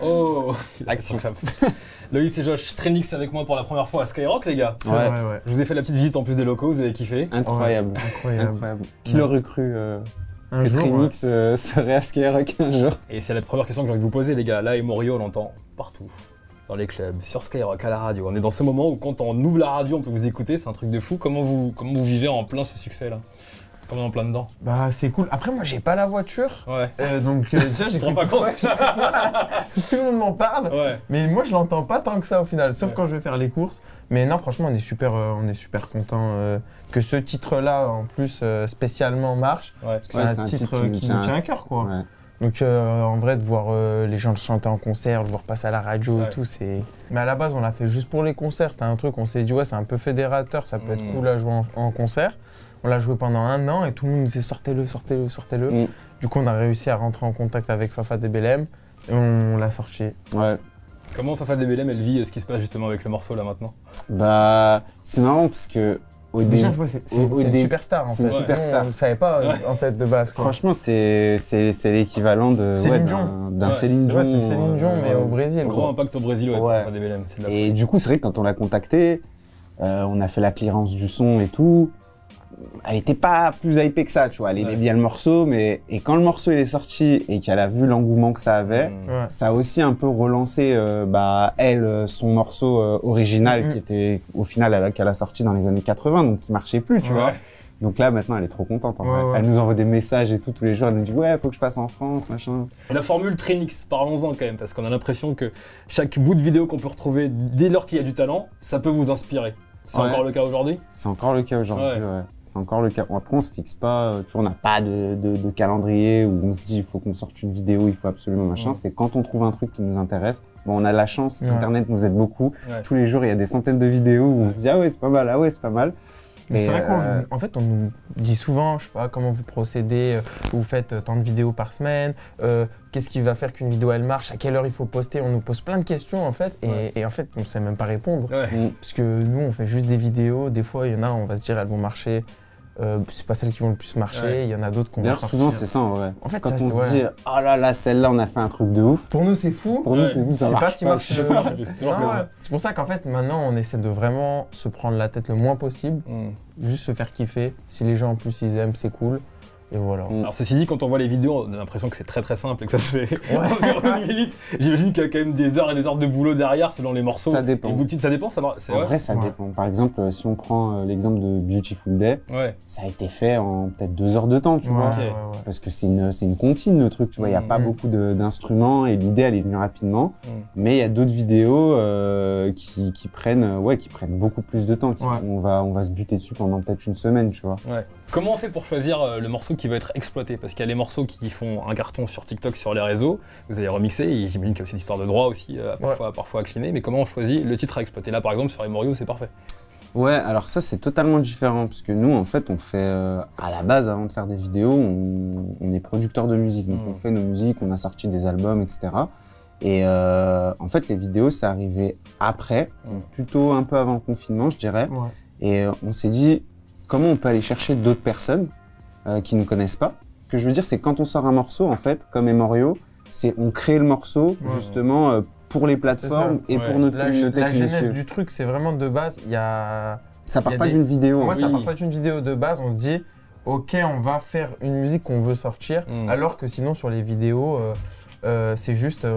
Oh, Action. Loïc et Josh, Trainix avec moi pour la première fois à Skyrock, les gars. C'est vrai, ouais. Je vous ai fait la petite visite en plus des locaux, vous avez kiffé. Incroyable. Incroyable. Qui l'aurait cru Un que jour, Trainix serait à Skyrock un jour? Et c'est la première question que j'ai envie de vous poser, les gars. Là, Emorio, on l'entend partout. Dans les clubs, sur Skyrock, à la radio. On est dans ce moment où quand on ouvre la radio, on peut vous écouter, c'est un truc de fou. Comment vous vivez en plein ce succès-là? Comme en plein dedans. Bah c'est cool. Après moi j'ai pas la voiture. Ouais. Donc déjà j'ai te rends pas compte. Tout le monde m'en parle. Ouais. Mais moi je l'entends pas tant que ça au final, sauf quand je vais faire les courses. Mais non franchement on est super content que ce titre-là en plus spécialement marche. Ouais. Parce que c'est un titre qui nous tient à cœur quoi. Ouais. Donc en vrai de voir les gens le chanter en concert, le voir passer à la radio et tout, c'est... Mais à la base on l'a fait juste pour les concerts, c'était un truc, on s'est dit ouais c'est un peu fédérateur, ça peut être cool à jouer en concert. On l'a joué pendant 1 an et tout le monde nous disait sortez-le. Du coup on a réussi à rentrer en contact avec Fafa DBLM et on l'a sorti. Ouais. Comment Fafa DBLM elle vit ce qui se passe justement avec le morceau là maintenant? Bah c'est marrant parce que au Déjà début, c'est une superstar en fait. C'est une superstar. On ne savait pas en fait de base quoi. Franchement c'est l'équivalent de Céline Dion. d'un Céline Dion. C'est Céline Dion mais au Brésil. Gros impact au Brésil ouais. Fafa DBLM, c'est de la Et du coup c'est vrai que quand on l'a contacté, on a fait la clearance du son et tout. Elle était pas plus hypée que ça, tu vois. Elle aimait bien le morceau, mais quand le morceau il est sorti et qu'elle a vu l'engouement que ça avait, ça a aussi un peu relancé son morceau original qui était au final qu'elle a sorti dans les années 80, donc qui marchait plus, tu vois. Donc là maintenant elle est trop contente. En vrai. Elle nous envoie des messages et tout tous les jours. Elle nous dit ouais faut que je passe en France machin. Et la formule Trainix, parlons-en quand même parce qu'on a l'impression que chaque bout de vidéo qu'on peut retrouver dès lors qu'il y a du talent, ça peut vous inspirer. C'est encore le cas aujourd'hui? C'est encore le cas aujourd'hui. Ouais. C'est encore le cas. Après, on se fixe pas, tu vois, on n'a pas de calendrier où on se dit il faut qu'on sorte une vidéo, il faut absolument machin. C'est quand on trouve un truc qui nous intéresse. Bon, on a la chance, Internet nous aide beaucoup. Tous les jours, il y a des centaines de vidéos où on se dit ah ouais, c'est pas mal, ah ouais, c'est pas mal. Mais c'est vrai qu'en fait, on nous dit souvent, je sais pas, comment vous procédez, vous faites tant de vidéos par semaine, qu'est-ce qui va faire qu'une vidéo elle marche, à quelle heure il faut poster, on nous pose plein de questions en fait, et en fait, on ne sait même pas répondre. Parce que nous, on fait juste des vidéos, des fois, il y en a, on va se dire, elles vont marcher. C'est pas celles qui vont le plus marcher, il y en a d'autres qu'on va sortir. Souvent c'est ça en vrai. En fait, quand on se dit oh là là celle-là on a fait un truc de ouf. Pour nous c'est fou. Pour nous c'est fou, ça marche pas ce qui marche. C'est pour ça qu'en fait maintenant on essaie de vraiment se prendre la tête le moins possible, juste se faire kiffer. Si les gens en plus ils aiment c'est cool. Et voilà. Alors ceci dit, quand on voit les vidéos, on a l'impression que c'est très simple et que ça se fait en 1 minute. J'imagine qu'il y a quand même des heures et des heures de boulot derrière selon les morceaux. Ça dépend. Ça dépend, En vrai, ça dépend. Par exemple, si on prend l'exemple de Beautiful Day, ça a été fait en peut-être 2 heures de temps, tu vois. Parce que c'est une comptine le truc, tu vois. Il n'y a pas beaucoup d'instruments et l'idée elle est venue rapidement. Mais il y a d'autres vidéos qui prennent beaucoup plus de temps. On va se buter dessus pendant peut-être 1 semaine, tu vois. Comment on fait pour choisir le morceau qui va être exploité? Parce qu'il y a les morceaux qui font un carton sur TikTok, sur les réseaux, vous avez remixé, et j'imagine qu'il y a aussi des histoires de droit aussi, parfois à cliner, mais comment on choisit le titre à exploiter? Là par exemple sur Emorio c'est parfait. Ouais, alors ça c'est totalement différent, parce que nous en fait on fait, à la base avant de faire des vidéos, on est producteur de musique, donc on fait nos musiques, on a sorti des albums, etc. Et en fait les vidéos c'est arrivé après, plutôt un peu avant le confinement je dirais, et on s'est dit comment on peut aller chercher d'autres personnes qui ne connaissent pas. Ce que je veux dire, c'est quand on sort un morceau, en fait, comme Emorio, c'est on crée le morceau justement pour les plateformes et pour notre communauté. La genèse du truc, c'est vraiment de base, il y a... Ça part pas d'une vidéo. Moi, ça part pas d'une vidéo de base, on se dit, ok, on va faire une musique qu'on veut sortir, alors que sinon sur les vidéos, c'est juste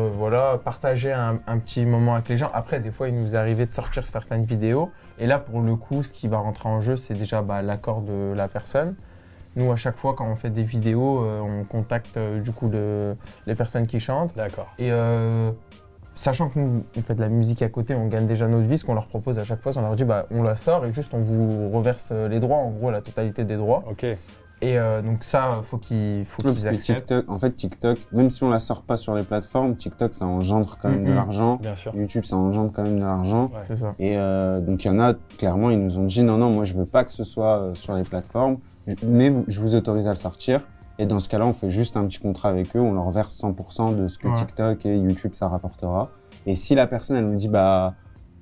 partager un petit moment avec les gens. Après, des fois, il nous est arrivé de sortir certaines vidéos. Et là, pour le coup, ce qui va rentrer en jeu, c'est déjà l'accord de la personne. Nous, à chaque fois, quand on fait des vidéos, on contacte du coup les personnes qui chantent. D'accord. Et sachant que nous, on fait de la musique à côté, on gagne déjà notre vie, ce qu'on leur propose à chaque fois, on leur dit on la sort et juste on vous reverse les droits, en gros la totalité des droits. Ok. Et donc ça, faut qu'ils acceptent. TikTok, en fait, TikTok, même si on la sort pas sur les plateformes, TikTok, ça engendre quand même de l'argent. Bien sûr. YouTube, ça engendre quand même de l'argent. C'est ça. Et donc, il y en a, clairement, ils nous ont dit, non, moi, je veux pas que ce soit sur les plateformes, mais je vous autorise à le sortir. Et dans ce cas-là, on fait juste un petit contrat avec eux, on leur verse 100% de ce que TikTok et YouTube, ça rapportera. Et si la personne, elle nous dit,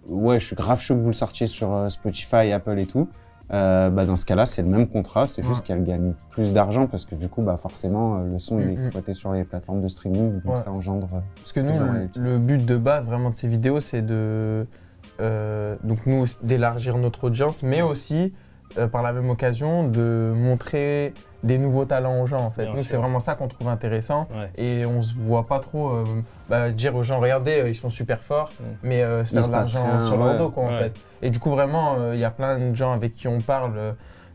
ouais, je suis grave chaud que vous le sortiez sur Spotify, Apple et tout, Dans ce cas-là, c'est le même contrat, c'est juste qu'elle gagne plus d'argent parce que du coup, forcément, le son il est exploité sur les plateformes de streaming, donc ça engendre. Parce que nous, le but de base vraiment de ces vidéos, c'est de donc nous d'élargir notre audience, mais aussi par la même occasion de montrer des nouveaux talents aux gens en fait. Nous c'est vraiment ça qu'on trouve intéressant et on se voit pas trop dire aux gens regardez ils sont super forts mais se faire de l'argent sur leur dos quoi en fait. Et du coup vraiment il y a plein de gens avec qui on parle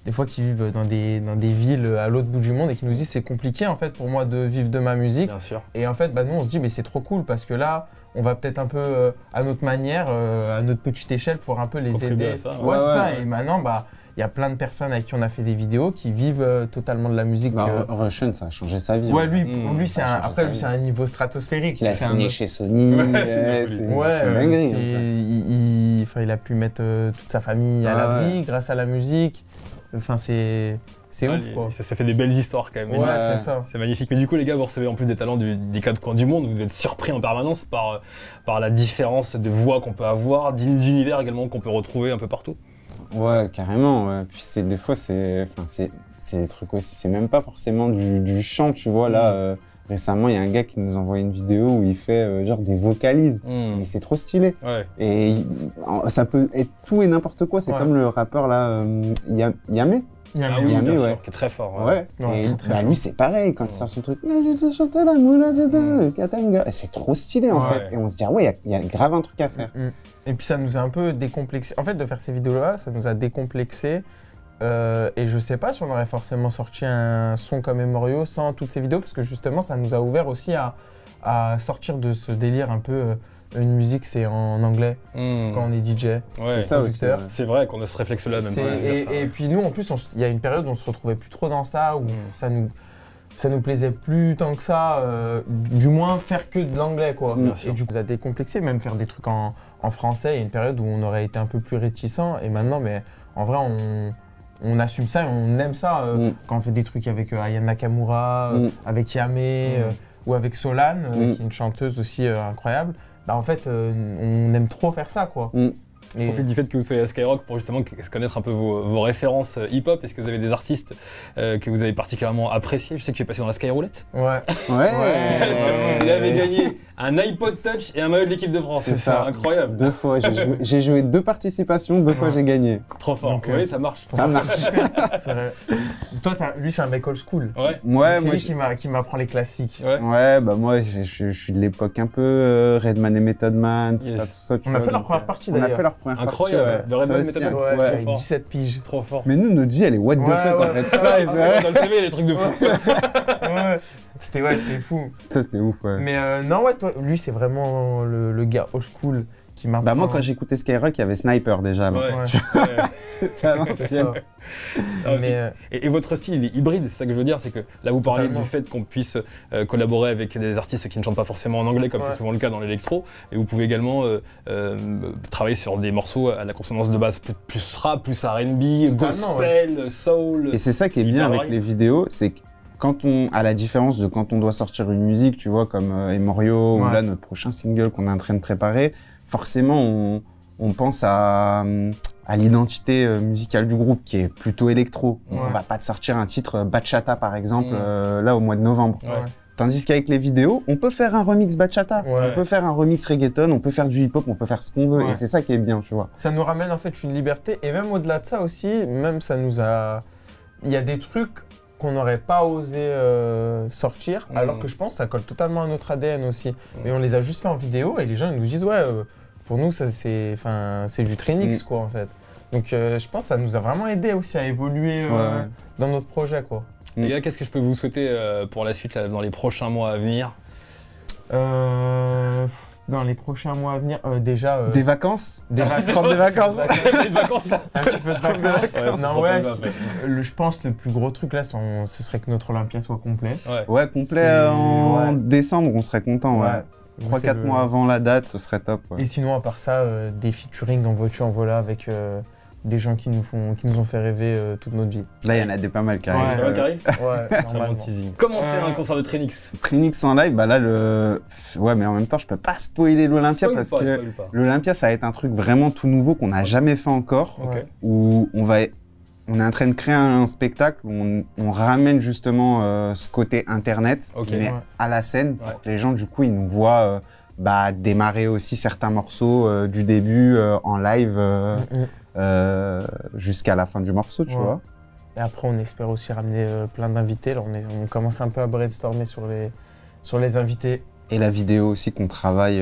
des fois qui vivent dans des villes à l'autre bout du monde et qui nous disent c'est compliqué en fait pour moi de vivre de ma musique. Bien sûr. Et en fait nous on se dit mais c'est trop cool parce que là on va peut-être un peu à notre manière, à notre petite échelle pour un peu les aider. À ça, c'est ça. Et maintenant il y a plein de personnes avec qui on a fait des vidéos qui vivent totalement de la musique. Rushen, ça a changé sa vie. Ouais, lui c'est un niveau stratosphérique. Parce qu'il a signé chez Sony. Il a pu mettre toute sa famille à l'abri grâce à la musique. Enfin, c'est ouf, quoi. Ça fait des belles histoires, quand même. Ouais, c'est ça. C'est magnifique. Mais du coup, les gars, vous recevez en plus des talents des quatre coins du monde. Vous devez être surpris en permanence par la différence de voix qu'on peut avoir, d'univers également qu'on peut retrouver un peu partout. Ouais, carrément. Ouais. Puis des fois, c'est des trucs aussi. C'est même pas forcément du chant, tu vois. Là, récemment, il y a un gars qui nous envoie une vidéo où il fait genre des vocalises. Et c'est trop stylé. Ouais. Et ça peut être tout et n'importe quoi. C'est comme le rappeur là, Yamé. Bien sûr, qui est très fort. Ouais. Et lui, c'est pareil. Quand il sort son truc, je chantais la moula de Katanga. C'est trop stylé en fait. Et on se dit, il y a grave un truc à faire. Et puis ça nous a un peu décomplexé. En fait, de faire ces vidéos-là, ça nous a décomplexé. Et je sais pas si on aurait forcément sorti un son comme Emorio sans toutes ces vidéos, parce que justement, ça nous a ouvert aussi à sortir de ce délire un peu. Une musique, c'est en anglais quand on est DJ. C'est ça aussi. C'est vrai qu'on a ce réflexe-là même. Et puis nous, en plus, il y a une période où on se retrouvait plus trop dans ça, où ça nous plaisait plus tant que ça, du moins faire que de l'anglais, quoi. Et du coup, ça a décomplexé, même faire des trucs en français. Il y a une période où on aurait été un peu plus réticent, et maintenant, mais en vrai, on assume ça et on aime ça quand on fait des trucs avec Aya Nakamura, avec Yamé ou avec Solane, qui est une chanteuse aussi incroyable. En fait, on aime trop faire ça, quoi. Et profite du fait que vous soyez à Skyrock pour justement connaître un peu vos références hip-hop. Est-ce que vous avez des artistes que vous avez particulièrement appréciés? Je sais que j'ai passé dans la Skyroulette. Vous avez gagné un iPod Touch et un maillot de l'équipe de France. C'est ça. Incroyable. 2 fois. J'ai joué 2 participations, 2 fois j'ai gagné. Trop fort. Donc, oui, ça marche. Ça marche. Toi, lui, c'est un mec old school. Ouais. C'est lui qui m'apprend les classiques. Moi, je suis de l'époque un peu Redman et Method Man, tout ça. On a fait leur première partie d'ailleurs. On a fait leur première partie. Incroyable. De Redman et Method Man. Avec 17 piges. Trop fort. Mais nous, notre vie, elle est what the fuck en fait. Dans le CV, les trucs de fou. C'était fou. Ça, c'était ouf, Mais non, toi, lui, c'est vraiment le gars old school qui m'a. Moi, quand j'écoutais Skyrock, il y avait Sniper déjà. C'était à l'ancienne. Et votre style, il est hybride, c'est ça que je veux dire, c'est que là vous parliez du fait qu'on puisse collaborer avec des artistes qui ne chantent pas forcément en anglais, comme c'est souvent le cas dans l'électro, et vous pouvez également travailler sur des morceaux à la consonance de base plus rap, plus R&B, gospel, soul. Et c'est ça qui est bien avec les vidéos, c'est que à la différence de quand on doit sortir une musique, tu vois, comme Emorio ou là notre prochain single qu'on est en train de préparer, forcément on pense à l'identité musicale du groupe qui est plutôt électro. On va pas te sortir un titre bachata par exemple là au mois de novembre. Tandis qu'avec les vidéos, on peut faire un remix bachata, on peut faire un remix reggaeton, on peut faire du hip-hop, on peut faire ce qu'on veut et c'est ça qui est bien, tu vois. Ça nous ramène en fait une liberté et même au-delà de ça aussi, même ça nous a... Il y a des trucs qu'on n'aurait pas osé sortir, alors que je pense que ça colle totalement à notre ADN aussi. Mais on les a juste fait en vidéo et les gens ils nous disent pour nous ça c'est du Trinix quoi en fait. Donc je pense que ça nous a vraiment aidé aussi à évoluer dans notre projet quoi. Les gars, qu'est-ce que je peux vous souhaiter pour la suite là, dans les prochains mois à venir? Dans les prochains mois à venir, déjà... Des vacances. Des vacances. Des vacances. Un petit peu de vacances. Je pense le plus gros truc là, ce serait que notre Olympia soit complet. Ouais, complet en décembre, on serait content. 3-4 mois avant la date, ce serait top. Et sinon, à part ça, des featuring en voiture en volant avec des gens qui nous ont fait rêver toute notre vie. Là, il y en a des pas mal qui arrivent. Normalement. Comment c'est un concert de Trinix? Trinix en live, là, mais en même temps, je peux pas spoiler l'Olympia parce que l'Olympia, ça va être un truc vraiment tout nouveau qu'on n'a jamais fait encore, où on va on est en train de créer un spectacle où on ramène justement ce côté internet, mais à la scène, pour que les gens, du coup, ils nous voient démarrer aussi certains morceaux du début en live jusqu'à la fin du morceau, tu vois. Et après, on espère aussi ramener plein d'invités. Là, on commence un peu à brainstormer sur les invités. Et la vidéo aussi qu'on travaille.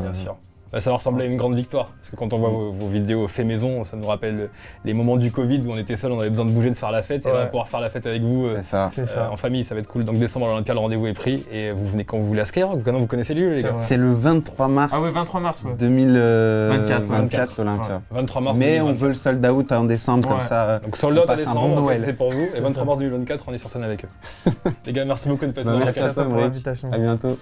Bien sûr. Ça va ressembler à une grande victoire, parce que quand on voit vos vidéos fait maison, ça nous rappelle les moments du Covid où on était seul, on avait besoin de bouger, de faire la fête, et on va pouvoir faire la fête avec vous en famille, ça va être cool. Donc décembre à l'Olympia, le rendez-vous est pris, et vous venez quand vous voulez à Skyrock, vous connaissez le lieu les gars. C'est le 23 mars. Ah oui, 23 mars, 2024 l'Olympia. 23 mars. Mais on veut le sold out en décembre, comme ça. Donc sold out en décembre, c'est pour vous, et 23 mars 2024, on est sur scène avec eux. Les gars, merci beaucoup de passer dans la Merci à toi pour l'invitation. À bientôt.